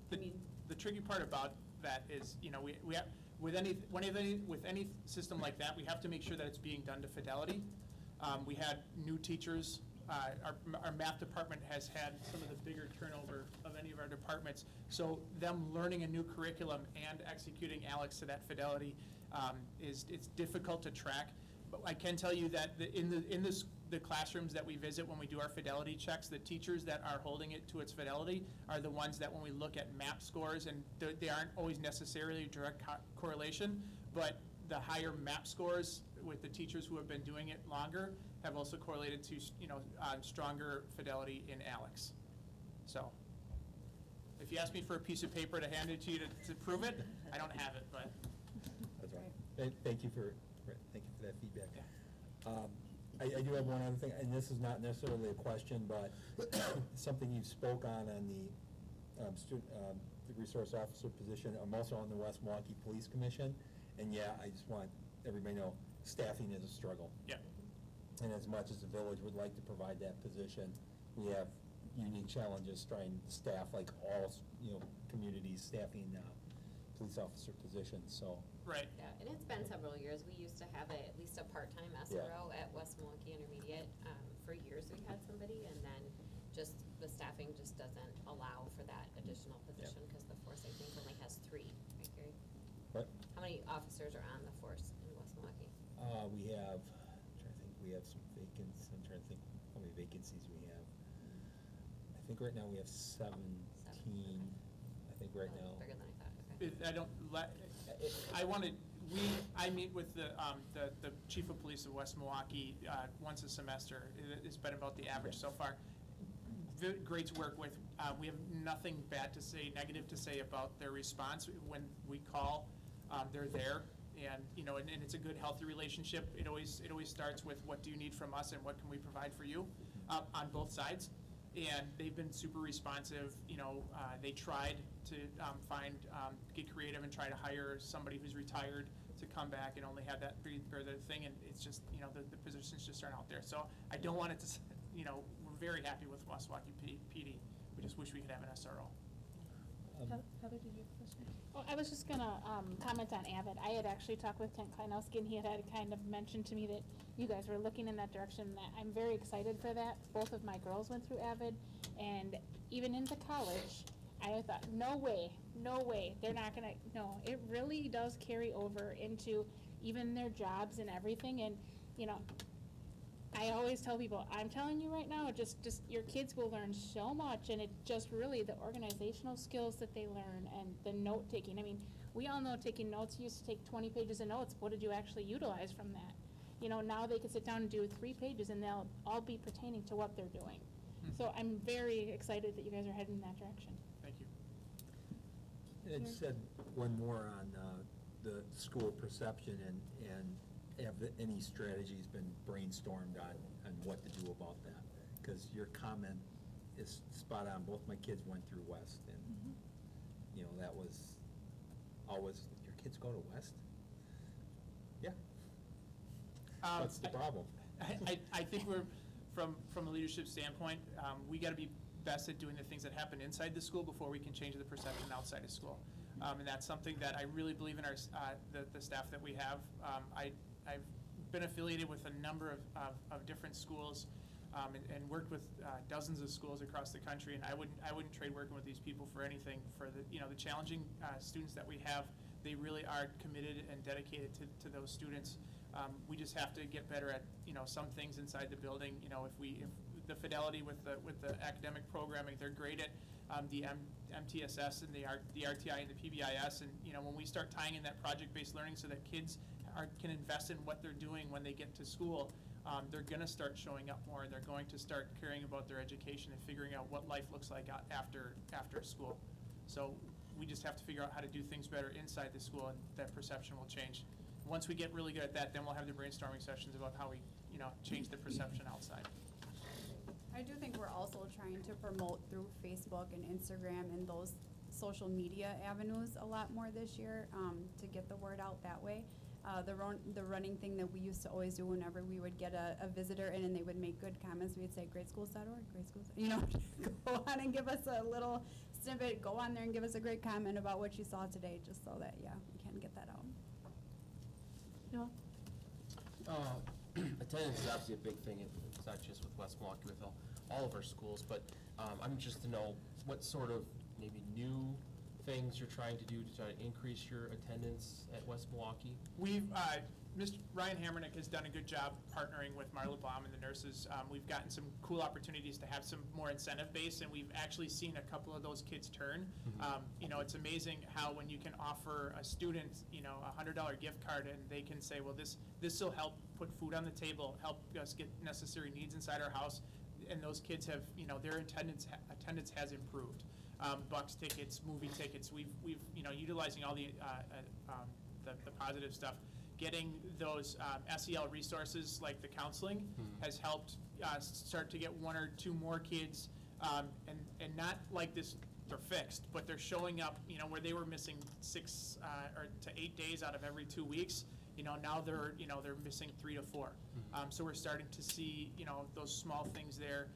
the tricky part about that is, you know, we have, with any system like that, we have to make sure that it's being done to fidelity. We had new teachers. Our math department has had some of the bigger turnover of any of our departments. So them learning a new curriculum and executing Alex to that fidelity it's difficult to track. But I can tell you that in the classrooms that we visit when we do our fidelity checks, the teachers that are holding it to its fidelity are the ones that when we look at MAP scores, and they aren't always necessarily a direct correlation, but the higher MAP scores with the teachers who have been doing it longer have also correlated to, you know, stronger fidelity in Alex. So if you ask me for a piece of paper to hand it to you to prove it, I don't have it, but. That's right. Thank you for that feedback. I do have one other thing, and this is not necessarily a question, but something you spoke on the resource officer position. I'm also on the West Milwaukee Police Commission, and yeah, I just want everybody to know staffing is a struggle. Yeah. And as much as the village would like to provide that position, we have unique challenges trying to staff, like all, you know, communities staffing police officer positions, so. Right. Yeah, and it's been several years. We used to have at least a part-time SRO at West Milwaukee Intermediate. For years we had somebody, and then just the staffing just doesn't allow for that additional position because the force, I think, only has 3, right, Gary? What? How many officers are on the force in West Milwaukee? We have, I'm trying to think, we have some trying to think how many vacancies we have. I think right now we have 17, I think right now. Bigger than I thought, okay. I don't, I meet with the chief of police of West Milwaukee once a semester. It's been about the average so far. Great to work with. We have nothing bad to say, negative to say about their response. When we call, they're there, and and it's a good, healthy relationship. It always starts with what do you need from us and what can we provide for you on both sides. And they've been super responsive. They tried to get creative and try to hire somebody who's retired to come back and only have that or the thing, and it's just the positions just aren't out there. So I don't want it to. We're very happy with West Milwaukee PD. We just wish we could have an SRO. Heather, did you have a question? Well, I was just gonna comment on Avid. I had actually talked with Kent Kleinowski, and he had kind of mentioned to me that you guys were looking in that direction. That I'm very excited for that. Both of my girls went through Avid, and even into college, I thought, no way, they're not gonna. No, it really does carry over into even their jobs and everything. And I always tell people, I'm telling you right now, just your kids will learn so much, and it just really the organizational skills that they learn and the note taking. I mean, we all know taking notes. You used to take 20 pages of notes. What did you actually utilize from that? Now they can sit down and do 3 pages, and they'll all be pertaining to what they're doing. Mm-hmm. So I'm very excited that you guys are heading in that direction. Thank you. And it said one more on the school perception and have any strategies been brainstormed on what to do about that? Because your comment is spot on. Both my kids went through West, and that was always, your kids go to West? Yeah. What's the problem? I think we're from a leadership standpoint, we got to be best at doing the things that happen inside the school before we can change the perception outside of school. And that's something that I really believe in the staff that we have. I've been affiliated with a number of different schools and worked with dozens of schools across the country, and I wouldn't trade working with these people for anything. For the challenging students that we have, they really are committed and dedicated to those students. We just have to get better at some things inside the building. If the fidelity with the academic programming, they're great at the MTSS and the RTI and the PBIS, and when we start tying in that project-based learning so that kids can invest in what they're doing when they get to school, they're going to start showing up more, and they're going to start caring about their education and figuring out what life looks like after school. So we just have to figure out how to do things better inside the school, and that perception will change. Once we get really good at that, then we'll have the brainstorming sessions about how we change the perception outside. I do think we're also trying to promote through Facebook and Instagram and those social media avenues a lot more this year to get the word out that way. The running thing that we used to always do whenever we would get a visitor in and they would make good comments, we'd say greatschools.org, greatschools, go on and give us a little snippet, go on there and give us a great comment about what you saw today, just so that, we can get that out. No? Attendance is obviously a big thing. It's not just with West Milwaukee, with all of our schools, but I'm just to know what sort of maybe new things you're trying to do to try to increase your attendance at West Milwaukee. We've, Mr. Ryan Hammernick has done a good job partnering with Marla Baum and the nurses. We've gotten some cool opportunities to have some more incentive base, and we've actually seen a couple of those kids turn. Mm-hmm. It's amazing how when you can offer a student, a $100 gift card, and they can say, well, this will help put food on the table, help us get necessary needs inside our house, and those kids have, their attendance has improved. Bucks tickets, movie tickets. We've utilizing all the positive stuff. Getting those SEL resources like the counseling has helped start to get 1 or 2 more kids, and not like this. They're fixed, but they're showing up. Where they were missing 6 to 8 days out of every 2 weeks. Now they're missing 3 to 4. So we're starting to see those small things there.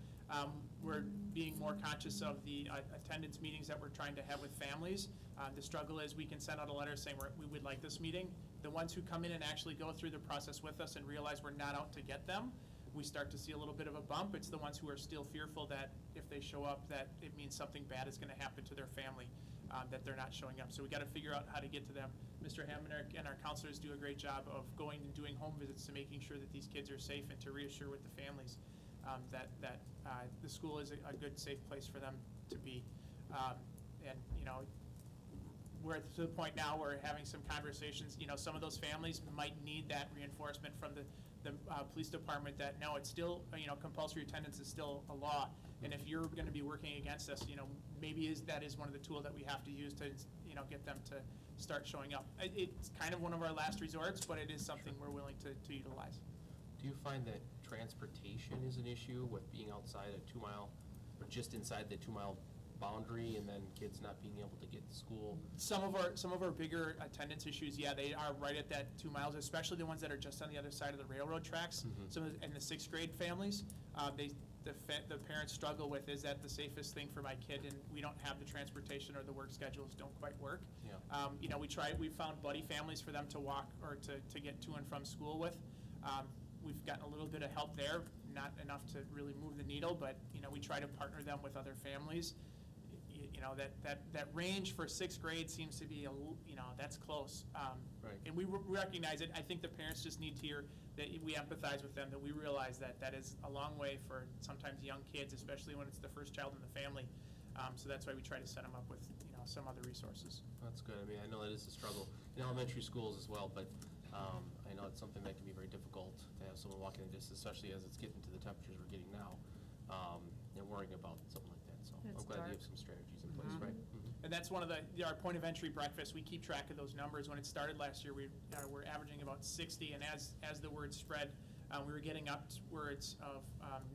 We're being more conscious of the attendance meetings that we're trying to have with families. The struggle is we can send out a letter saying we would like this meeting. The ones who come in and actually go through the process with us and realize we're not out to get them, we start to see a little bit of a bump. It's the ones who are still fearful that if they show up that it means something bad is going to happen to their family, that they're not showing up. So we got to figure out how to get to them. Mr. Hammernick and our counselors do a great job of going and doing home visits to making sure that these kids are safe and to reassure with the families. that the school is a good, safe place for them to be. And, you know, we're to the point now where we're having some conversations, you know, some of those families might need that reinforcement from the police department that, no, it's still, you know, compulsory attendance is still a law. And if you're going to be working against us, you know, maybe that is one of the tools that we have to use to, you know, get them to start showing up. It's kind of one of our last resorts, but it is something we're willing to utilize. Do you find that transportation is an issue with being outside a 2 mile, or just inside the 2 mile boundary, and then kids not being able to get to school? Some of our bigger attendance issues, yeah, they are right at that 2 miles, especially the ones that are just on the other side of the railroad tracks. And the 6th grade families, the parents struggle with, is that the safest thing for my kid? And we don't have the transportation, or the work schedules don't quite work. Yeah. You know, we found buddy families for them to walk or to get to and from school with. We've gotten a little bit of help there, not enough to really move the needle, but, you know, we try to partner them with other families. You know, that range for 6th grade seems to be, you know, that's close. Right. And we recognize it. I think the parents just need to hear that we empathize with them, that we realize that that is a long way for sometimes young kids, especially when it's the first child in the family. So that's why we try to set them up with, you know, some other resources. That's good. I mean, I know that is a struggle in elementary schools as well, but I know it's something that can be very difficult to have someone walking in this, especially as it's getting to the temperatures we're getting now, and worrying about something like that. So It's I'm glad dark. you have some strategies in place, right? And that's one of our point of entry breakfast. We keep track of those numbers. When it started last year, we were averaging about 60, and as the word spread, we were getting up to words of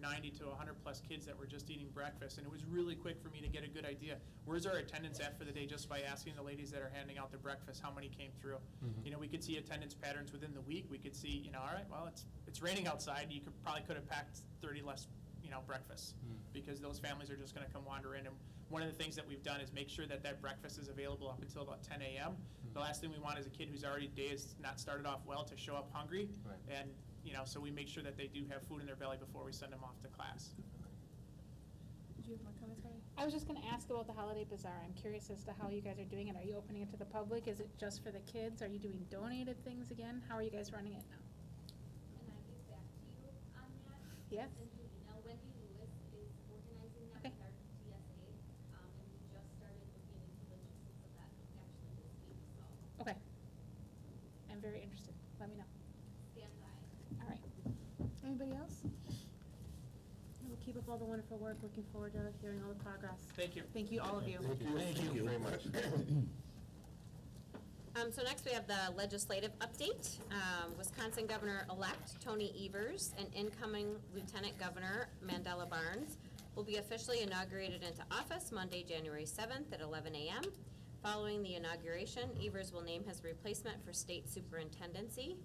90 to 100 plus kids that were just eating breakfast. And it was really quick for me to get a good idea. Where's our attendance at for the day, just by asking the ladies that are handing out the breakfast how many came through. You know, we could see attendance patterns within the week. We could see, you know, all right, well, it's raining outside. You could have packed 30 less, you know, breakfasts, because those families are just going to come wander in. And one of the things that we've done is make sure that breakfast is available up until about 10 a.m. The last thing we want is a kid who's already day is not started off well to show up hungry. Right. And, you know, so we make sure that they do have food in their belly before we send them off to class. Did you have more comments, Bobby? I was just gonna ask about the holiday bazaar. I'm curious as to how you guys are doing it. Are you opening it to the public? Is it just for the kids? Are you doing donated things again? How are you guys running it now? Can I get back to you on that? Yes. Send you an email. Wendy Lewis is organizing that Okay. with our TSA, and we just started looking into logistics of that actually this week, so Okay. I'm very interested. Let me know. stand by. All right. Anybody else? We'll keep up all the wonderful work. Looking forward to hearing all the progress. Thank you. Thank you, all of you. Thank you very much. So next we have the legislative update. Wisconsin Governor-elect Tony Evers and incoming Lieutenant Governor Mandela Barnes will be officially inaugurated into office Monday, January 7th at 11 a.m. Following the inauguration, Evers will name his replacement for state superintendency.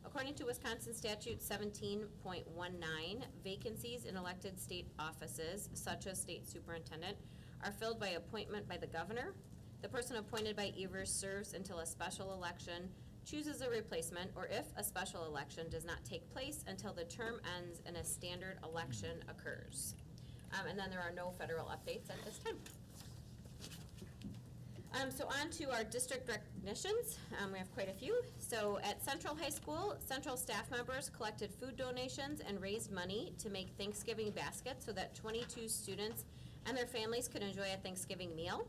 According to Wisconsin Statute 17.19, vacancies in elected state offices, such as state superintendent, are filled by appointment by the governor. The person appointed by Evers serves until a special election chooses a replacement, or if a special election does not take place until the term ends and a standard election occurs. And then there are no federal updates at this time. So on to our district recognitions. We have quite a few. So at Central High School, Central staff members collected food donations and raised money to make Thanksgiving baskets so that 22 students and their families could enjoy a Thanksgiving meal.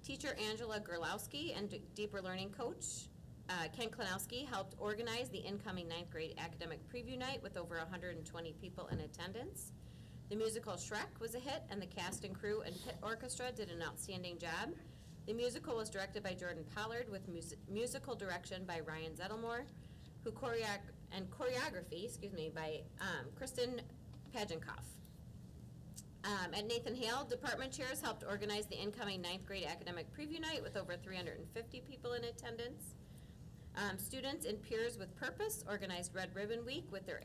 Teacher Angela Gerlowski and Deeper Learning coach Ken Klanowski helped organize the incoming 9th grade academic preview night with over 120 people in attendance. The musical Shrek was a hit, and the cast and crew and pit orchestra did an outstanding job. The musical was directed by Jordan Pollard with musical direction by Ryan Zettelmore, choreography by Kristen Pajenkoff. At Nathan Hale, department chairs helped organize the incoming 9th grade academic preview night with over 350 people in attendance. Students and Peers with Purpose organized Red Ribbon Week with their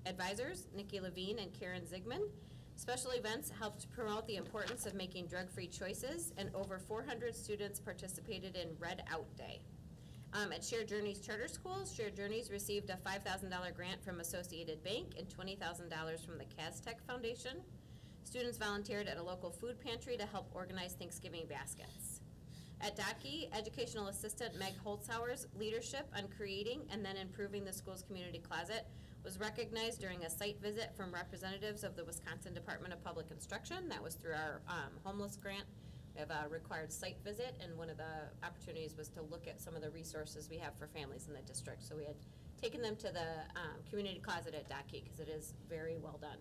advisors, Nikki Levine and Karen Zigman. Special events helped promote the importance of making drug-free choices, and over 400 students participated in Red Out Day. At Shared Journeys Charter Schools, Shared Journeys received a $5,000 grant from Associated Bank and $20,000 from the Castech Foundation. Students volunteered at a local food pantry to help organize Thanksgiving baskets. At Dockey, educational assistant Meg Holzhauer's leadership on creating and then improving the school's community closet was recognized during a site visit from representatives of the Wisconsin Department of Public Instruction. That was through our homeless grant. We have a required site visit, and one of the opportunities was to look at some of the resources we have for families in the district. So we had taken them to the community closet at Dockey, because it is very well done.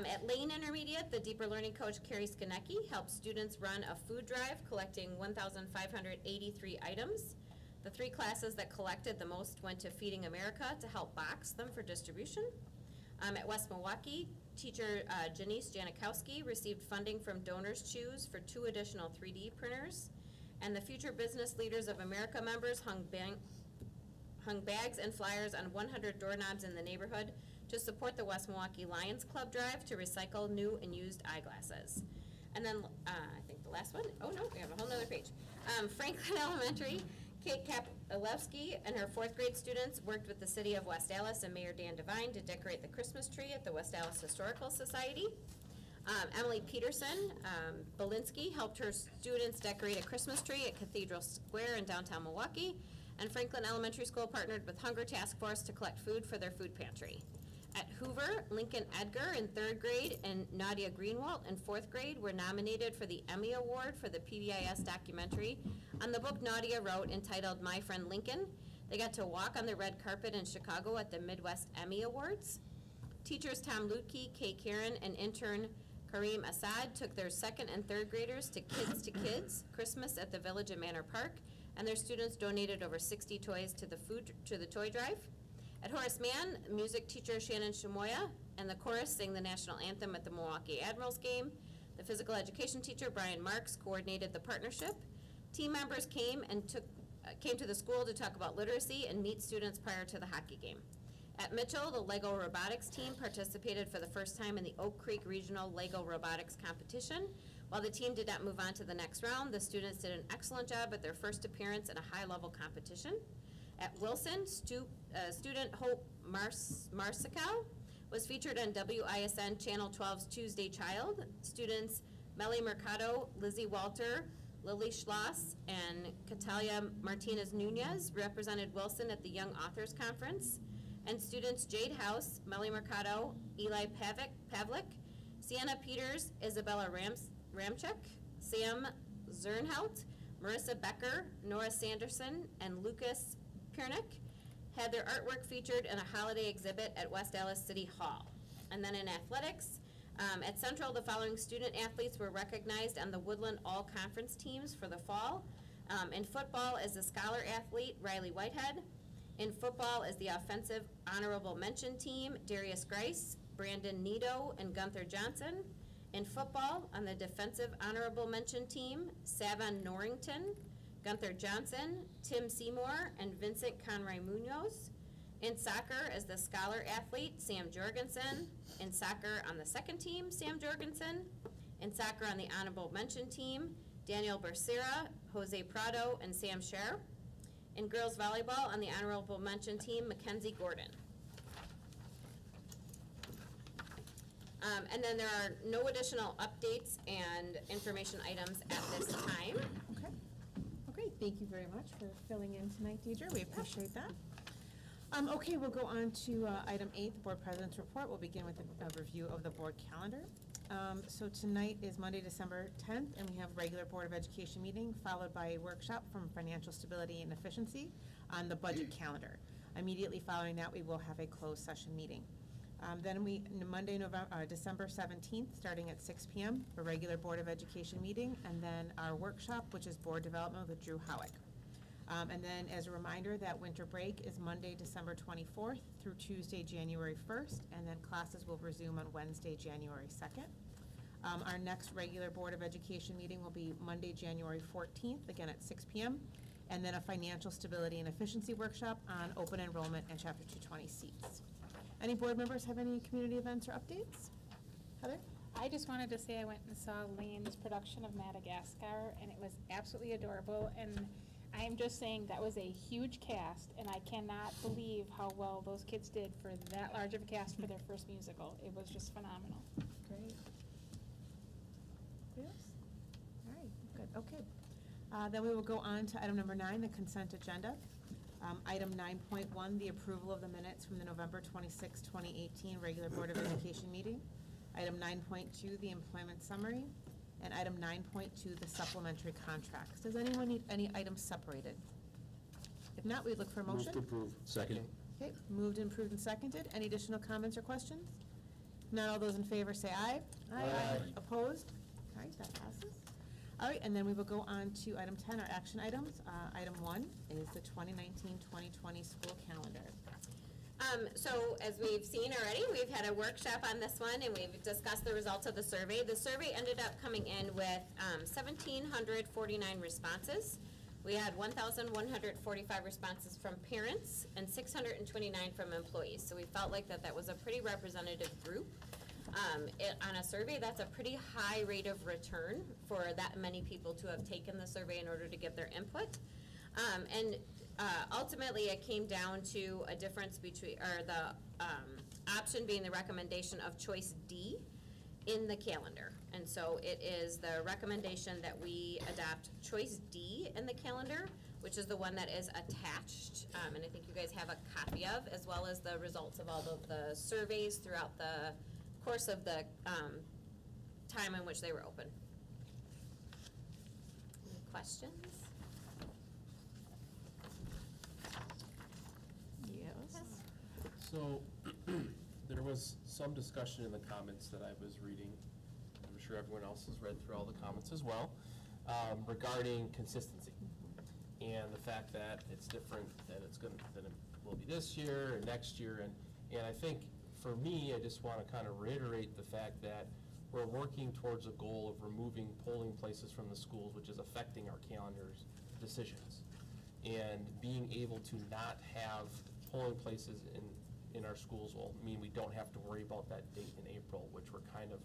At Lane Intermediate, the deeper learning coach Carrie Skonecki helped students run a food drive collecting 1,583 items. The 3 classes that collected the most went to Feeding America to help box them for distribution. At West Milwaukee, teacher Janice Janikowski received funding from Donors Choose for 2 additional 3D printers. And the Future Business Leaders of America members hung bags and flyers on 100 doorknobs in the neighborhood to support the West Milwaukee Lions Club drive to recycle new and used eyeglasses. And then, I think the last one, oh no, we have a whole nother page. Franklin Elementary, Kate Kapilewski and her 4th grade students worked with the city of West Allis and Mayor Dan Devine to decorate the Christmas tree at the West Allis Historical Society. Emily Peterson, Belinsky helped her students decorate a Christmas tree at Cathedral Square in downtown Milwaukee. And Franklin Elementary School partnered with Hunger Task Force to collect food for their food pantry. At Hoover, Lincoln Edgar in 3rd grade and Nadia Greenwald in 4th grade were nominated for the Emmy Award for the PBIS documentary on the book Nadia wrote entitled My Friend Lincoln. They got to walk on the red carpet in Chicago at the Midwest Emmy Awards. Teachers Tom Lutke, Kay Karen, and intern Kareem Assad took their 2nd and 3rd graders to Kids Christmas at the Village and Manor Park, and their students donated over 60 toys to the toy drive. At Horace Mann, music teacher Shannon Shamoya and the chorus sang the national anthem at the Milwaukee Admirals game. The physical education teacher Brian Marks coordinated the partnership. Team members came to the school to talk about literacy and meet students prior to the hockey game. At Mitchell, the Lego robotics team participated for the first time in the Oak Creek Regional Lego Robotics Competition. While the team did not move on to the next round, the students did an excellent job at their first appearance in a high-level competition. At Wilson, student Hope Marsicow was featured on WISN Channel 12's Tuesday Child. Students Melly Mercado, Lizzie Walter, Lily Schloss, and Catalia Martinez Nunez represented Wilson at the Young Authors Conference. And students Jade House, Melly Mercado, Eli Pavlik, Sienna Peters, Isabella Ramchek, Sam Zernhout, Marissa Becker, Nora Sanderson, and Lucas Piernick had their artwork featured in a holiday exhibit at West Allis City Hall. And then in athletics, at Central, the following student athletes were recognized on the Woodland All-Conference teams for the fall. In football is the scholar athlete Riley Whitehead. In football is the offensive honorable mention team Darius Grice, Brandon Nido, and Gunther Johnson. In football, on the defensive honorable mention team, Savon Norrington, Gunther Johnson, Tim Seymour, and Vincent Conroy Munoz. In soccer is the scholar athlete, Sam Jorgensen. In soccer on the second team, Sam Jorgensen. In soccer on the honorable mention team, Daniel Becerra, Jose Prado, and Sam Scher. In girls volleyball on the honorable mention team, Mackenzie Gordon. And then there are no additional updates and information items at this time. Okay. Well, great. Thank you very much for filling in tonight, Deidre. We appreciate that. Okay, we'll go on to item 8, the board president's report. We'll begin with a review of the board calendar. So tonight is Monday, December 10th, and we have a regular Board of Education meeting followed by a workshop from Financial Stability and Efficiency on the budget calendar. Immediately following that, we will have a closed session meeting. Then Monday, December 17th, starting at 6 p.m., a regular Board of Education meeting, and then our workshop, which is Board Development with Drew Howick. And then as a reminder, that winter break is Monday, December 24th through Tuesday, January 1st, and then classes will resume on Wednesday, January 2nd. Our next regular Board of Education meeting will be Monday, January 14th, again at 6 p.m., and then a Financial Stability and Efficiency workshop on open enrollment and Chapter 220 seats. Any board members have any community events or updates? Heather? I just wanted to say I went and saw Lane's production of Madagascar, and it was absolutely adorable, and I am just saying that was a huge cast, and I cannot believe how well those kids did for that large of a cast for their first musical. It was just phenomenal. Great. Yes? All right, good, okay. Then we will go on to item number 9, the consent agenda. Item 9.1, the approval of the minutes from the November 26, 2018 regular Board of Education meeting. Item 9.2, the employment summary. And item 9.2, the supplementary contracts. Does anyone need any items separated? If not, we look for a motion. Move to approve. Second. Okay, moved and approved and seconded. Any additional comments or questions? If not, all those in favor say aye. Aye. Opposed? All right, that passes. All right, and then we will go on to item 10, our action items. Item 1 is the 2019-2020 school calendar. So as we've seen already, we've had a workshop on this one, and we've discussed the results of the survey. The survey ended up coming in with 1,749 responses. We had 1,145 responses from parents and 629 from employees. So we felt like that was a pretty representative group. On a survey, that's a pretty high rate of return for that many people to have taken the survey in order to give their input. Ultimately, it came down to a difference between, or the option being the recommendation of choice D in the calendar. And so it is the recommendation that we adopt choice D in the calendar, which is the one that is attached, and I think you guys have a copy of, as well as the results of all of the surveys throughout the course of the time in which they were open. Any questions? Yes. So, there was some discussion in the comments that I was reading, I'm sure everyone else has read through all the comments as well, regarding consistency. And the fact that it's different, that it will be this year and next year, and I think, for me, I just want to kind of reiterate the fact that we're working towards a goal of removing polling places from the schools, which is affecting our calendar's decisions. And being able to not have polling places in our schools will mean we don't have to worry about that date in April, which we're kind of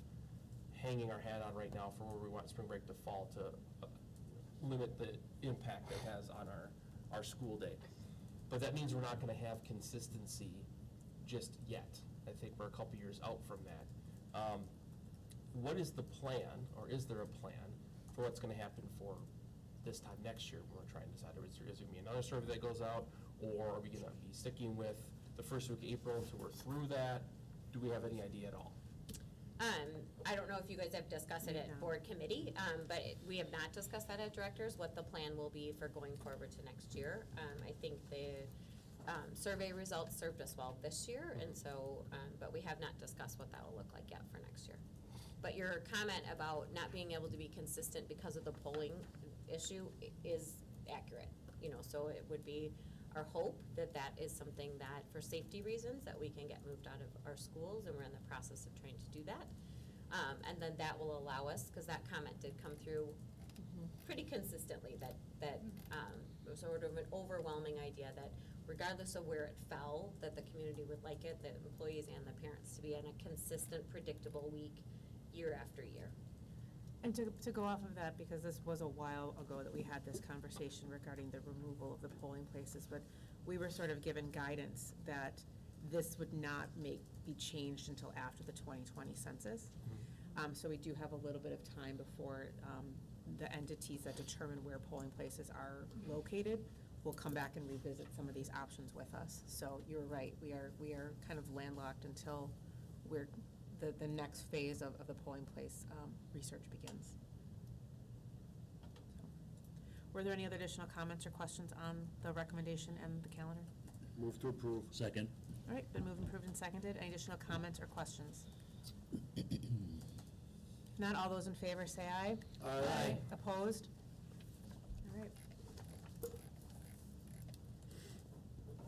hanging our hat on right now for where we want spring break to fall to limit the impact it has on our school day. But that means we're not going to have consistency just yet. I think we're a couple years out from that. What is the plan, or is there a plan, for what's going to happen for this time next year when we're trying to decide, is there going to be another survey that goes out, or are we going to be sticking with the first week of April until we're through that? Do we have any idea at all? I don't know if you guys have discussed it at board committee, but we have not discussed that at directors, what the plan will be for going forward to next year. I think the survey results served us well this year, and so, but we have not discussed what that will look like yet for next year. But your comment about not being able to be consistent because of the polling issue is accurate. So it would be our hope that that is something that, for safety reasons, that we can get moved out of our schools, and we're in the process of trying to do that. And then that will allow us, because that comment did come through pretty consistently, that it was sort of an overwhelming idea that regardless of where it fell, that the community would like it, the employees and the parents, to be in a consistent, predictable week, year after year. And to go off of that, because this was a while ago that we had this conversation regarding the removal of the polling places, but we were sort of given guidance that this would not be changed until after the 2020 census. So we do have a little bit of time before the entities that determine where polling places are located will come back and revisit some of these options with us. So you're right, we are kind of landlocked until the next phase of the polling place research begins. So, were there any other additional comments or questions on the recommendation and the calendar? Move to approve. Second. All right, been moved, approved, and seconded. Any additional comments or questions? If not, all those in favor say aye. Aye. Opposed? All right.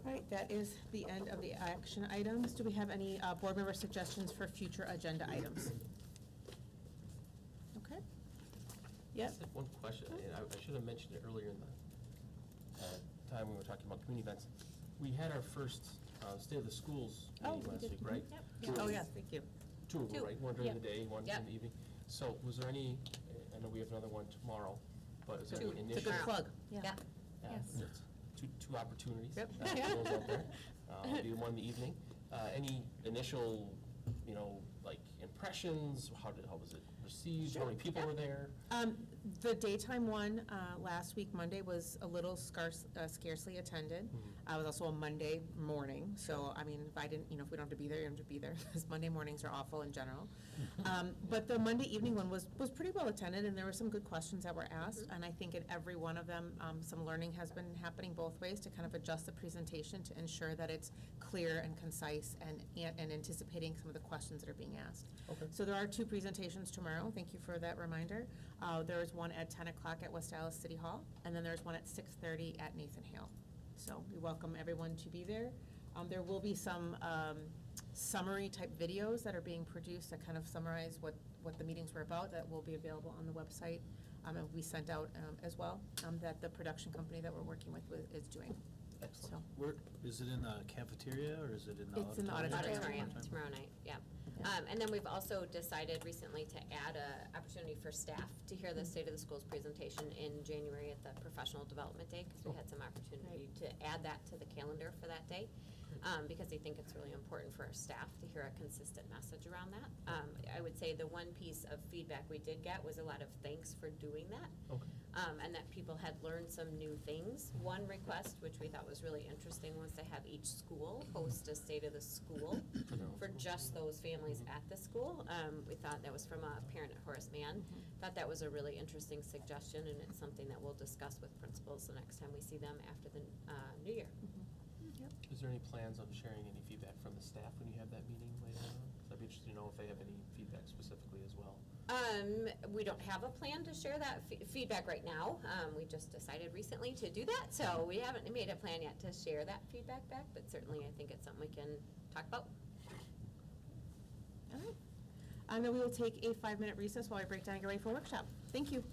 All right, that is the end of the action items. Do we have any board member suggestions for future agenda items? Okay. I Yep. just had one question, and I should have mentioned it earlier in the time we were talking about community events. We had our first State of the Schools meeting last week, right? Yep. Oh, yes, thank you. Two of them, Two. right? One during Yep. the day, one in Yep. the evening. So was there any, I know we have another one tomorrow, but is there any Two. initial? It's a good plug. Yeah. Yes. It's two opportunities. Yep. For those out there. I'll do one in the evening. Any initial, like impressions? How was it received? How many people were there? The daytime one, last week, Monday, was a little scarcely attended. It was also a Monday morning, so, I mean, if I didn't, if we don't have to be there, you don't have to be there, because Monday mornings are awful in general. But the Monday evening one was pretty well attended, and there were some good questions that were asked, and I think in every one of them, some learning has been happening both ways to kind of adjust the presentation to ensure that it's clear and concise and anticipating some of the questions that are being asked. Okay. So there are 2 presentations tomorrow. Thank you for that reminder. There is one at 10 o'clock at West Allis City Hall, and then there's one at 6:30 at Nathan Hale. So we welcome everyone to be there. There will be some summary type videos that are being produced that kind of summarize what the meetings were about that will be available on the website. And we sent out as well that the production company that we're working with is doing. Excellent. So, Where, is it in the cafeteria, or is it in the auditorium? It's in the auditorium. Auditorium tomorrow night, yeah. And then we've also decided recently to add an opportunity for staff to hear the State of the Schools presentation in January at the Professional Development Day, because we had some opportunity to add that to the calendar for that day, because I think it's really important for our staff to hear a consistent message around that. I would say the one piece of feedback we did get was a lot of thanks for doing that. Okay. And that people had learned some new things. One request, which we thought was really interesting, was to have each school host a State of the School for just those families at the school. We thought that was from a parent at Horace Mann. Thought that was a really interesting suggestion, and it's something that we'll discuss with principals the next time we see them after the new year. Is there any plans on sharing any feedback from the staff when you have that meeting later on? 'Cause I'd be interested to know if they have any feedback specifically as well. We don't have a plan to share that feedback right now. We just decided recently to do that, so we haven't made a plan yet to share that feedback back, but certainly I think it's something we can talk about. all right. And then we will take a 5-minute recess while I break down and get ready for workshop. Thank you.